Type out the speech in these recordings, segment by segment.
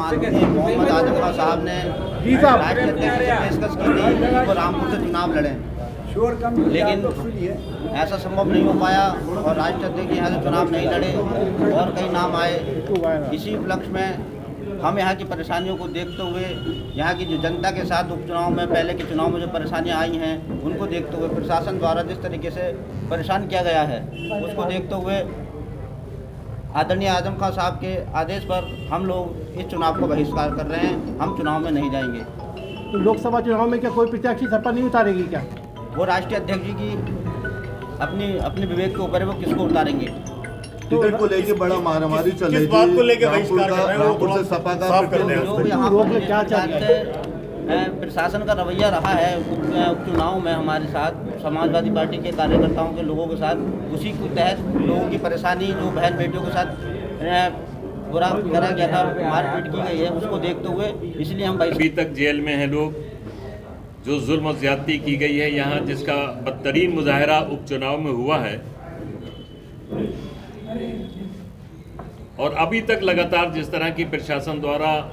माननीय मोहम्मद आजम खान साहब ने राष्ट्रीय अध्यक्ष से पेशकश की थी कि वो रामपुर से चुनाव लड़ें, लेकिन ऐसा संभव नहीं हो पाया और राष्ट्रीय अध्यक्ष यहाँ से चुनाव नहीं लड़े और कई नाम आए। इसी उपलक्ष्य में हम यहाँ की परेशानियों को देखते हुए, यहाँ की जो जनता के साथ उपचुनाव में, पहले के चुनाव में जो परेशानियाँ आई हैं, उनको देखते हुए, प्रशासन द्वारा जिस तरीके से परेशान किया गया है, उसको देखते हुए आदरणीय आजम खान साहब के आदेश पर हम लोग इस चुनाव को बहिष्कार कर रहे हैं। हम चुनाव में नहीं जाएंगे। तो लोकसभा चुनाव में क्या कोई प्रत्याशी सपा नहीं उतारेगी क्या? वो राष्ट्रीय अध्यक्ष जी की अपने विवेक के ऊपर है, वो किसको उतारेंगे। टिकट को लेके बड़ा मारामारी चल रही किस बात को लेके बहिष्कार कर रहे हैं, रामपुर से सपा का जो भी यहाँ पर क्या चाहते प्रशासन का रवैया रहा है उपचुनाव में हमारे साथ, समाजवादी पार्टी के कार्यकर्ताओं के लोगों के साथ, उसी के तहत लोगों की परेशानी, जो बहन बेटियों के साथ बुरा करा गया था, मारपीट की गई है, उसको देखते हुए इसलिए हम अभी तक जेल में हैं लोग। जो जुल्म और ज्यादती की गई है यहाँ, जिसका बदतरीन मुजाहरा उपचुनाव में हुआ है, और अभी तक लगातार जिस तरह की प्रशासन द्वारा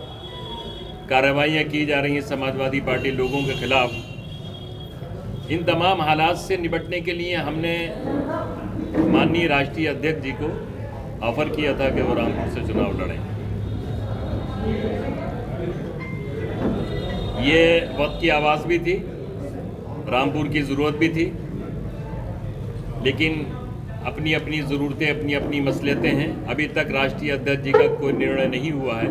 कार्रवाइयाँ की जा रही हैं समाजवादी पार्टी लोगों के खिलाफ, इन तमाम हालात से निपटने के लिए हमने माननीय राष्ट्रीय अध्यक्ष जी को ऑफर किया था कि वो रामपुर से चुनाव लड़ें। ये वक्त की आवाज़ भी थी, रामपुर की ज़रूरत भी थी, लेकिन अपनी अपनी ज़रूरतें, अपनी अपनी मसलियतें हैं। अभी तक राष्ट्रीय अध्यक्ष जी का कोई निर्णय नहीं हुआ है।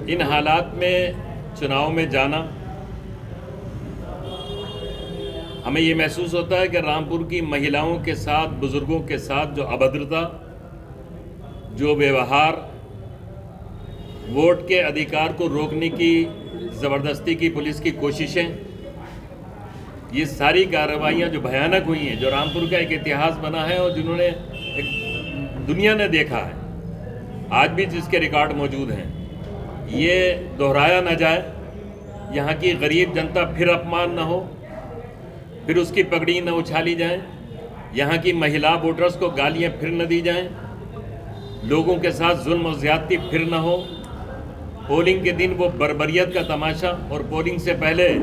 इन हालात में चुनाव में जाना, हमें ये महसूस होता है कि रामपुर की महिलाओं के साथ, बुजुर्गों के साथ जो अभद्रता, जो व्यवहार, वोट के अधिकार को रोकने की ज़बरदस्ती की पुलिस की कोशिशें, ये सारी कार्रवाइयाँ जो भयानक हुई हैं, जो रामपुर का एक इतिहास बना है और जिन्होंने दुनिया ने देखा है, आज भी जिसके रिकॉर्ड मौजूद हैं, ये दोहराया न जाए। यहाँ की गरीब जनता फिर अपमान न हो, फिर उसकी पगड़ी न उछाली जाए, यहाँ की महिला वोटर्स को गालियाँ फिर न दी जाएं, लोगों के साथ जुल्म और ज़्यादती फिर न हो। पोलिंग के दिन वो बर्बरियत का तमाशा और पोलिंग से पहले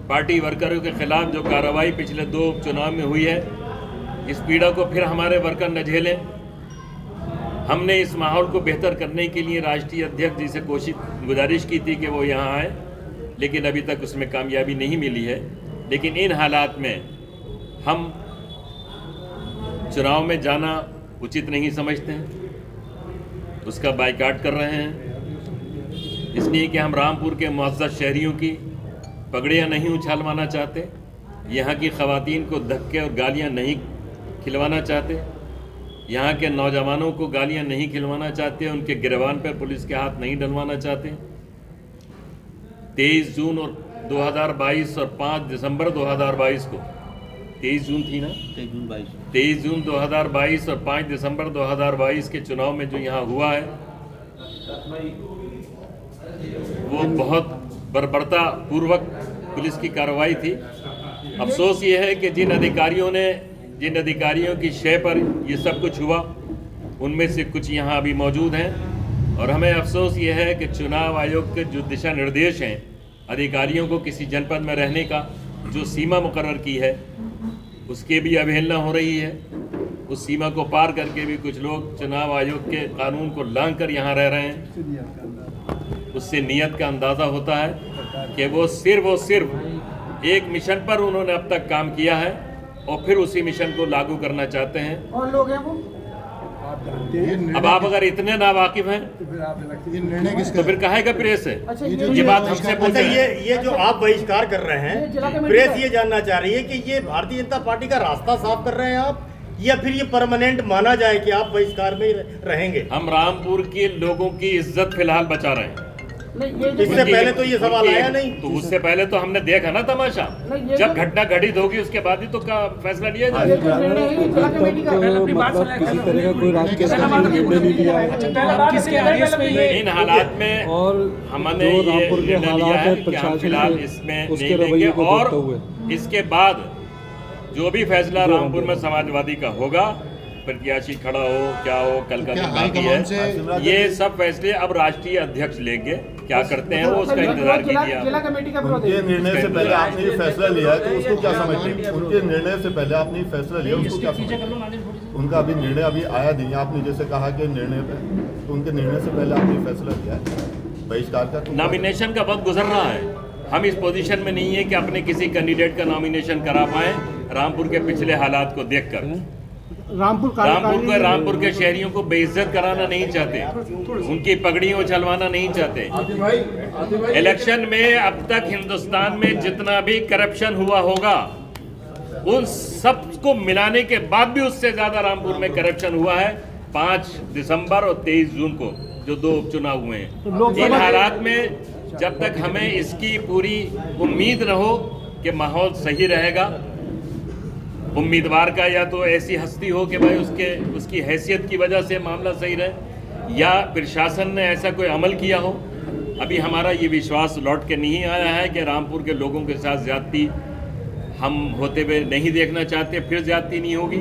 पार्टी वर्करों के खिलाफ जो कार्रवाई पिछले 2 उपचुनाव में हुई है, इस पीड़ा को फिर हमारे वर्कर न झेलें। हमने इस माहौल को बेहतर करने के लिए राष्ट्रीय अध्यक्ष जी से गुजारिश की थी कि वो यहाँ आए, लेकिन अभी तक उसमें कामयाबी नहीं मिली है। लेकिन इन हालात में हम चुनाव में जाना उचित नहीं समझते हैं, उसका बायकॉट कर रहे हैं, इसलिए कि हम रामपुर के मुअज़्ज़ज़ शहरियों की पगड़ियाँ नहीं उछालवाना चाहते, यहाँ की ख़वातीन को धक्के और गालियाँ नहीं खिलवाना चाहते, यहाँ के नौजवानों को गालियाँ नहीं खिलवाना चाहते, उनके गिरबान पर पुलिस के हाथ नहीं डलवाना चाहते। 23 जून और 2022 और 5 दिसंबर 2022 को, 23 जून थी ना, 23 जून 2022 और 5 दिसंबर 2022 के चुनाव में जो यहाँ हुआ है, वो बहुत बर्बरता पूर्वक पुलिस की कार्रवाई थी। अफसोस ये है कि जिन अधिकारियों की शय पर ये सब कुछ हुआ, उनमें से कुछ यहाँ अभी मौजूद हैं, और हमें अफसोस ये है कि चुनाव आयोग के जो दिशा निर्देश हैं अधिकारियों को किसी जनपद में रहने का, जो सीमा मुकर्रर की है, उसकी भी अवहेलना हो रही है। उस सीमा को पार करके भी कुछ लोग चुनाव आयोग के कानून को लांघ कर यहाँ रह रहे हैं। उससे नीयत का अंदाज़ा होता है कि वो सिर्फ एक मिशन पर उन्होंने अब तक काम किया है और फिर उसी मिशन को लागू करना चाहते हैं। और लोग हैं वो, अब आप अगर इतने नावाकिफ हैं तो फिर कहेगा प्रेस है। अच्छा, ये बात हमसे पूछ रहे हैं। ये जो आप बहिष्कार कर रहे हैं, प्रेस ये जानना चाह रही है कि ये भारतीय जनता पार्टी का रास्ता साफ कर रहे हैं आप, या फिर ये परमानेंट माना जाए कि आप बहिष्कार में रहेंगे? हम रामपुर के लोगों की इज्जत फिलहाल बचा रहे हैं। इससे पहले तो ये सवाल आया नहीं। तो उससे पहले तो हमने देखा ना तमाशा, जब घटना घटित होगी उसके बाद ही तो का फैसला लिया जाएगा। इन हालात में हमने ये निर्णय लिया है कि हम फिलहाल इसमें नहीं लेंगे, और इसके बाद जो भी फैसला रामपुर में समाजवादी का होगा प्रत्याशी खड़ा हो क्या हो, कल का क्या दिन बाकी हाईकमान से है। ये सब फैसले अब राष्ट्रीय अध्यक्ष लेंगे, क्या करते हैं वो उसका इंतजार कीजिए जिला आप। कमेटी का विरोध है। उनके निर्णय से पहले आपने ये फैसला लिया है तो उसको क्या समझते हैं? उनके निर्णय से पहले आपने ये फैसला लिया उसको क्या समझते हैं? उनका अभी निर्णय अभी आया नहीं है। आपने जैसे कहा कि निर्णय पे, तो उनके निर्णय से पहले आपने ये फैसला लिया है बहिष्कार का। तो नॉमिनेशन का वक्त गुजर रहा है, हम इस पोजीशन में नहीं है कि अपने किसी कैंडिडेट का नॉमिनेशन करा पाए रामपुर के पिछले हालात को देखकर। रामपुर के शहरियों को बेइज्जत कराना नहीं चाहते, उनकी पगड़ियां उछलवाना नहीं चाहते। इलेक्शन में अब तक हिंदुस्तान में जितना भी करप्शन हुआ होगा उन सबको मिलाने के बाद भी उससे ज्यादा रामपुर में करप्शन हुआ है 5 दिसंबर और 23 जून को जो 2 उपचुनाव हुए हैं। इन हालात में जब तक हमें इसकी पूरी उम्मीद न हो कि माहौल सही रहेगा, उम्मीदवार का या तो ऐसी हस्ती हो कि भाई उसकी हैसियत की वजह से मामला सही रहे, या प्रशासन ने ऐसा कोई अमल किया हो, अभी हमारा ये विश्वास लौट के नहीं आया है कि रामपुर के लोगों के साथ ज्यादती हम होते हुए नहीं देखना चाहते, फिर ज्यादती नहीं होगी,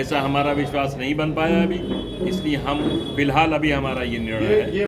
ऐसा हमारा विश्वास नहीं बन पाया अभी। इसलिए हम फिलहाल अभी हमारा ये निर्णय है।